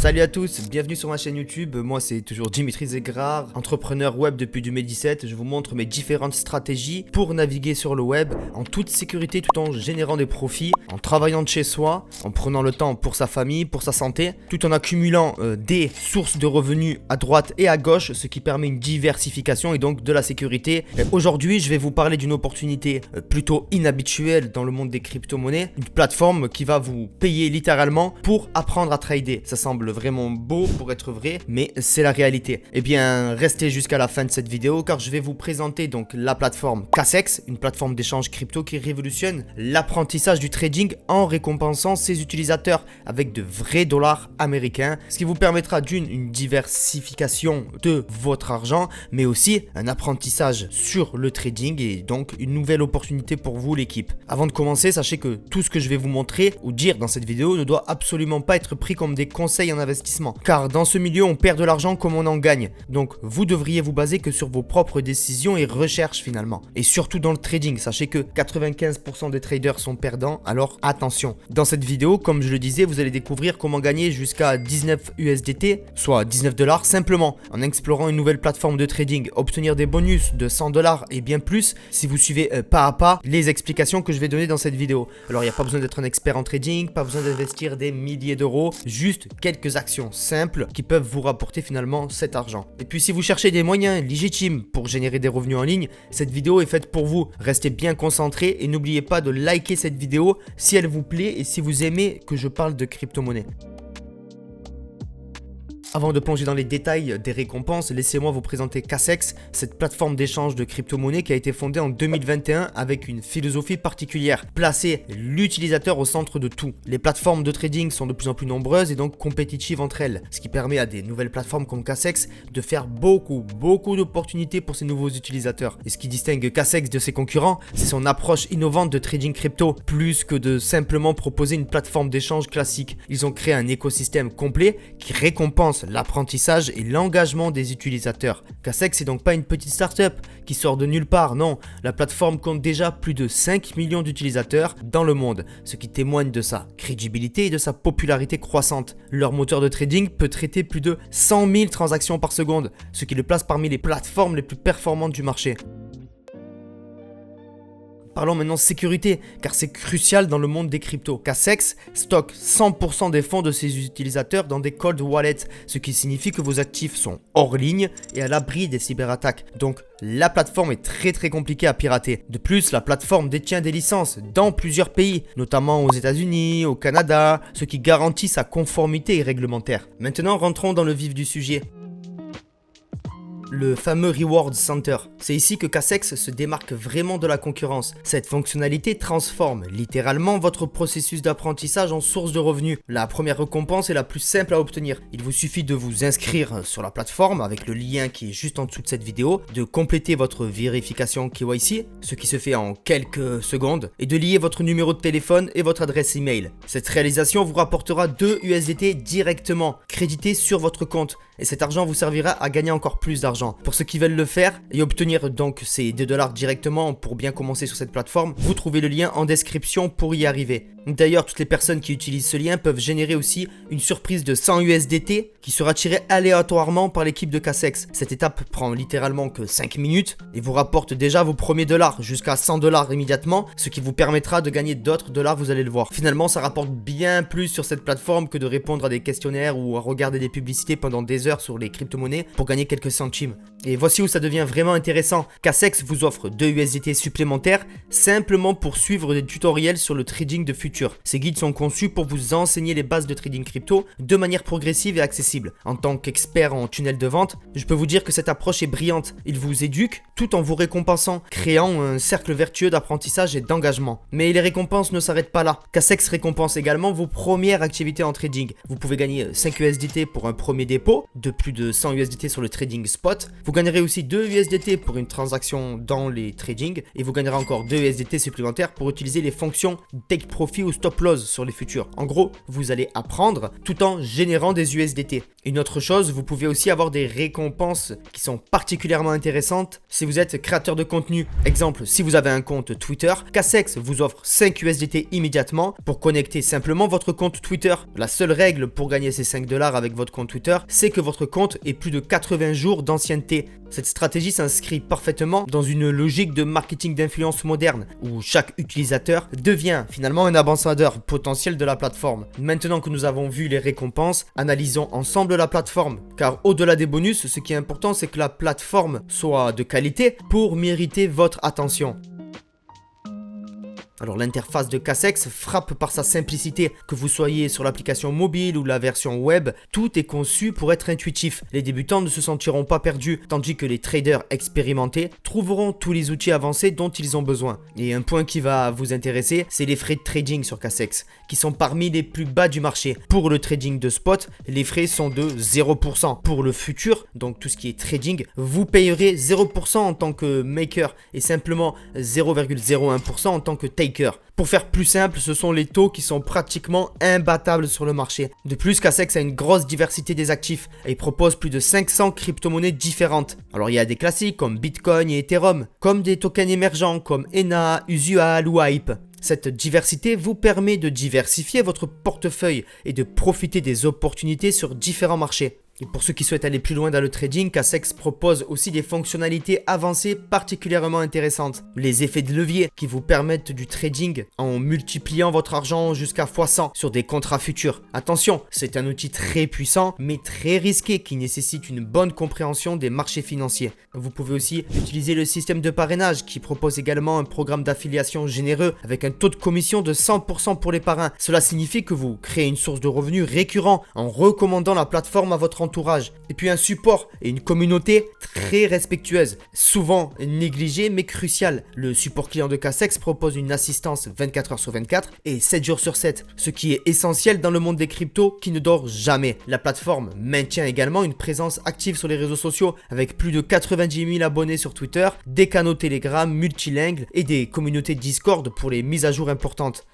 Salut à tous, bienvenue sur ma chaîne YouTube. Moi c'est toujours Dimitri Zegrard, entrepreneur web depuis 2017. Je vous montre mes différentes stratégies pour naviguer sur le web en toute sécurité tout en générant des profits, en travaillant de chez soi, en prenant le temps pour sa famille, pour sa santé, tout en accumulant des sources de revenus à droite et à gauche, ce qui permet une diversification et donc de la sécurité. Aujourd'hui je vais vous parler d'une opportunité plutôt inhabituelle dans le monde des crypto-monnaies, une plateforme qui va vous payer littéralement pour apprendre à trader. Ça semble vraiment beau pour être vrai, mais c'est la réalité. Eh bien, restez jusqu'à la fin de cette vidéo car je vais vous présenter donc la plateforme Kassex, une plateforme d'échange crypto qui révolutionne l'apprentissage du trading en récompensant ses utilisateurs avec de vrais dollars américains, ce qui vous permettra une diversification de votre argent, mais aussi un apprentissage sur le trading et donc une nouvelle opportunité pour vous l'équipe. Avant de commencer, sachez que tout ce que je vais vous montrer ou dire dans cette vidéo ne doit absolument pas être pris comme des conseils en investissement, car dans ce milieu on perd de l'argent comme on en gagne, donc vous devriez vous baser que sur vos propres décisions et recherches finalement. Et surtout dans le trading, sachez que 95% des traders sont perdants, alors attention. Dans cette vidéo, comme je le disais, vous allez découvrir comment gagner jusqu'à 19 USDT, soit 19 dollars simplement en explorant une nouvelle plateforme de trading, obtenir des bonus de 100 dollars et bien plus si vous suivez pas à pas les explications que je vais donner dans cette vidéo. Alors il n'y a pas besoin d'être un expert en trading, pas besoin d'investir des milliers d'euros, juste quelques actions simples qui peuvent vous rapporter finalement cet argent. Et puis si vous cherchez des moyens légitimes pour générer des revenus en ligne, cette vidéo est faite pour vous. Restez bien concentrés et n'oubliez pas de liker cette vidéo si elle vous plaît et si vous aimez que je parle de crypto-monnaie. Avant de plonger dans les détails des récompenses, laissez-moi vous présenter Kassex, cette plateforme d'échange de crypto-monnaies qui a été fondée en 2021 avec une philosophie particulière, placer l'utilisateur au centre de tout. Les plateformes de trading sont de plus en plus nombreuses et donc compétitives entre elles, ce qui permet à des nouvelles plateformes comme Kassex de faire beaucoup d'opportunités pour ces nouveaux utilisateurs. Et ce qui distingue Kassex de ses concurrents, c'est son approche innovante de trading crypto, plus que de simplement proposer une plateforme d'échange classique. Ils ont créé un écosystème complet qui récompense l'apprentissage et l'engagement des utilisateurs. Kassex c'est donc pas une petite startup qui sort de nulle part, non. La plateforme compte déjà plus de 5 millions d'utilisateurs dans le monde, ce qui témoigne de sa crédibilité et de sa popularité croissante. Leur moteur de trading peut traiter plus de 100 000 transactions par seconde, ce qui le place parmi les plateformes les plus performantes du marché. Parlons maintenant sécurité, car c'est crucial dans le monde des cryptos. Kassex stocke 100% des fonds de ses utilisateurs dans des cold wallets, ce qui signifie que vos actifs sont hors ligne et à l'abri des cyberattaques. Donc la plateforme est très compliquée à pirater. De plus, la plateforme détient des licences dans plusieurs pays, notamment aux États-Unis, au Canada, ce qui garantit sa conformité réglementaire. Maintenant, rentrons dans le vif du sujet. Le fameux Reward Center. C'est ici que Kassex se démarque vraiment de la concurrence. Cette fonctionnalité transforme littéralement votre processus d'apprentissage en source de revenus. La première récompense est la plus simple à obtenir. Il vous suffit de vous inscrire sur la plateforme avec le lien qui est juste en dessous de cette vidéo, de compléter votre vérification KYC, ce qui se fait en quelques secondes, et de lier votre numéro de téléphone et votre adresse email. Cette réalisation vous rapportera 2 USDT directement crédités sur votre compte. Et cet argent vous servira à gagner encore plus d'argent. Pour ceux qui veulent le faire et obtenir donc ces 2 dollars directement pour bien commencer sur cette plateforme, vous trouvez le lien en description pour y arriver. D'ailleurs, toutes les personnes qui utilisent ce lien peuvent générer aussi une surprise de 100 USDT qui sera tirée aléatoirement par l'équipe de Kassex. Cette étape prend littéralement que 5 minutes et vous rapporte déjà vos premiers dollars jusqu'à 100 dollars immédiatement, ce qui vous permettra de gagner d'autres dollars, vous allez le voir. Finalement, ça rapporte bien plus sur cette plateforme que de répondre à des questionnaires ou à regarder des publicités pendant des heures sur les crypto-monnaies pour gagner quelques centimes. Et voici où ça devient vraiment intéressant. Kassex vous offre 2 USDT supplémentaires simplement pour suivre des tutoriels sur le trading de futur. Ces guides sont conçus pour vous enseigner les bases de trading crypto de manière progressive et accessible. En tant qu'expert en tunnel de vente, je peux vous dire que cette approche est brillante. Il vous éduque tout en vous récompensant, créant un cercle vertueux d'apprentissage et d'engagement. Mais les récompenses ne s'arrêtent pas là. Kassex récompense également vos premières activités en trading. Vous pouvez gagner 5 USDT pour un premier dépôt de plus de 100 USDT sur le trading spot. Vous gagnerez aussi 2 USDT pour une transaction dans les trading et vous gagnerez encore 2 USDT supplémentaires pour utiliser les fonctions take profit ou stop loss sur les futurs. En gros, vous allez apprendre tout en générant des USDT. Une autre chose, vous pouvez aussi avoir des récompenses qui sont particulièrement intéressantes si vous êtes créateur de contenu. Exemple, si vous avez un compte Twitter, Kassex vous offre 5 USDT immédiatement pour connecter simplement votre compte Twitter. La seule règle pour gagner ces 5 $ avec votre compte Twitter, c'est que votre compte ait plus de 80 jours d'ancienneté. Cette stratégie s'inscrit parfaitement dans une logique de marketing d'influence moderne où chaque utilisateur devient finalement un ambassadeur potentiel de la plateforme. Maintenant que nous avons vu les récompenses, analysons ensemble la plateforme, car au-delà des bonus, ce qui est important, c'est que la plateforme soit de qualité pour mériter votre attention. Alors l'interface de Kassex frappe par sa simplicité, que vous soyez sur l'application mobile ou la version web, tout est conçu pour être intuitif. Les débutants ne se sentiront pas perdus, tandis que les traders expérimentés trouveront tous les outils avancés dont ils ont besoin. Et un point qui va vous intéresser, c'est les frais de trading sur Kassex, qui sont parmi les plus bas du marché. Pour le trading de spot, les frais sont de 0%. Pour le futur, donc tout ce qui est trading, vous payerez 0% en tant que maker et simplement 0,01% en tant que taker. Pour faire plus simple, ce sont les taux qui sont pratiquement imbattables sur le marché. De plus, Kassex a une grosse diversité des actifs et il propose plus de 500 crypto-monnaies différentes. Alors il y a des classiques comme Bitcoin et Ethereum, comme des tokens émergents comme ENA, Usual ou Hype. Cette diversité vous permet de diversifier votre portefeuille et de profiter des opportunités sur différents marchés. Et pour ceux qui souhaitent aller plus loin dans le trading, Kassex propose aussi des fonctionnalités avancées particulièrement intéressantes. Les effets de levier qui vous permettent du trading en multipliant votre argent jusqu'à x100 sur des contrats futurs. Attention, c'est un outil très puissant mais très risqué qui nécessite une bonne compréhension des marchés financiers. Vous pouvez aussi utiliser le système de parrainage qui propose également un programme d'affiliation généreux avec un taux de commission de 100% pour les parrains. Cela signifie que vous créez une source de revenus récurrent en recommandant la plateforme à votre entourage. Et puis un support et une communauté très respectueuse, souvent négligée mais cruciale. Le support client de Kassex propose une assistance 24 h sur 24 et 7 jours sur 7, ce qui est essentiel dans le monde des cryptos qui ne dort jamais. La plateforme maintient également une présence active sur les réseaux sociaux avec plus de 90 000 abonnés sur Twitter, des canaux Telegram multilingues et des communautés Discord pour les mises à jour importantes.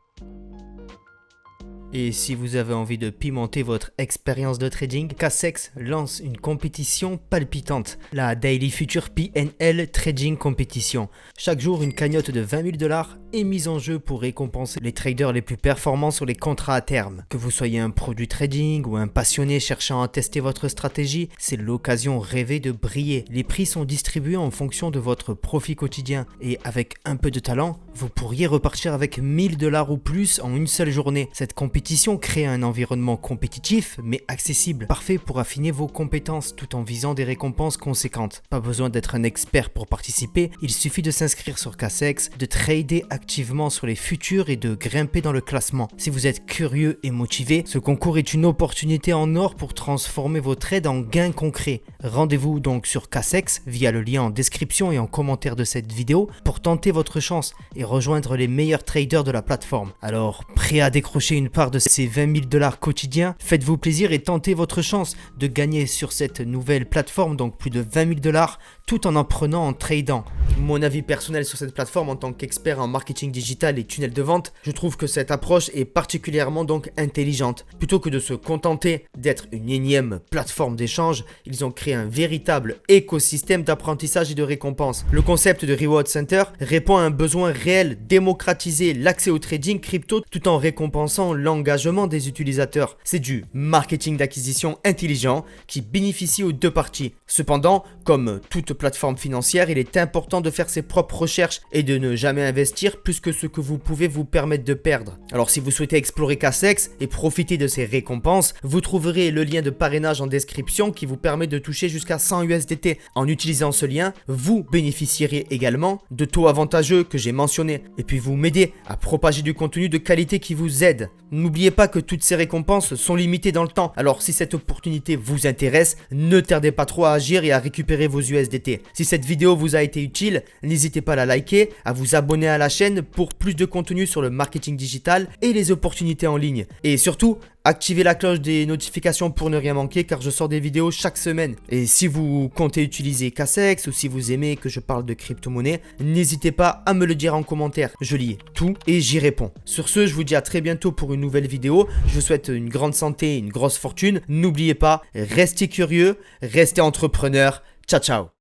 Et si vous avez envie de pimenter votre expérience de trading, Kassex lance une compétition palpitante, la Daily Future PNL Trading Competition. Chaque jour, une cagnotte de 20 000 $ est mise en jeu pour récompenser les traders les plus performants sur les contrats à terme. Que vous soyez un pro du trading ou un passionné cherchant à tester votre stratégie, c'est l'occasion rêvée de briller. Les prix sont distribués en fonction de votre profit quotidien et avec un peu de talent, vous pourriez repartir avec 1 000 $ ou plus en une seule journée. Cette compétition crée un environnement compétitif mais accessible, parfait pour affiner vos compétences tout en visant des récompenses conséquentes. Pas besoin d'être un expert pour participer, il suffit de s'inscrire sur Kassex, de trader activement sur les futurs et de grimper dans le classement. Si vous êtes curieux et motivé, ce concours est une opportunité en or pour transformer vos trades en gains concrets. Rendez-vous donc sur Kassex via le lien en description et en commentaire de cette vidéo pour tenter votre chance et rejoindre les meilleurs traders de la plateforme. Alors, prêt à décrocher une part de ces 20 000 $ quotidiens, faites-vous plaisir et tentez votre chance de gagner sur cette nouvelle plateforme, donc plus de 20 000 $ tout en prenant en tradant. Mon avis personnel sur cette plateforme en tant qu'expert en marketing digital et tunnel de vente, je trouve que cette approche est particulièrement donc intelligente. Plutôt que de se contenter d'être une énième plateforme d'échange, ils ont créé un véritable écosystème d'apprentissage et de récompenses. Le concept de Reward Center répond à un besoin réel, démocratiser l'accès au trading crypto tout en récompensant l'engagement des utilisateurs. C'est du marketing d'acquisition intelligent qui bénéficie aux deux parties. Cependant, comme toute plateforme financière, il est important de faire ses propres recherches et de ne jamais investir plus que ce que vous pouvez vous permettre de perdre. Alors si vous souhaitez explorer Kassex et profiter de ses récompenses, vous trouverez le lien de parrainage en description qui vous permet de toucher jusqu'à 100 USDT. En utilisant ce lien, vous bénéficierez également de taux avantageux que j'ai mentionnés et puis vous m'aidez à propager du contenu de qualité qui vous aide. N'oubliez pas que toutes ces récompenses sont limitées dans le temps, alors si cette opportunité vous intéresse, ne tardez pas trop à agir et à récupérer vos USDT. Si cette vidéo vous a été utile, n'hésitez pas à la liker, à vous abonner à la chaîne pour plus de contenu sur le marketing digital et les opportunités en ligne. Et surtout, Activez la cloche des notifications pour ne rien manquer car je sors des vidéos chaque semaine. Et si vous comptez utiliser Cassex ou si vous aimez que je parle de crypto-monnaie, n'hésitez pas à me le dire en commentaire. Je lis tout et j'y réponds. Sur ce, je vous dis à très bientôt pour une nouvelle vidéo. Je vous souhaite une grande santé, une grosse fortune. N'oubliez pas, restez curieux, restez entrepreneur. Ciao, ciao.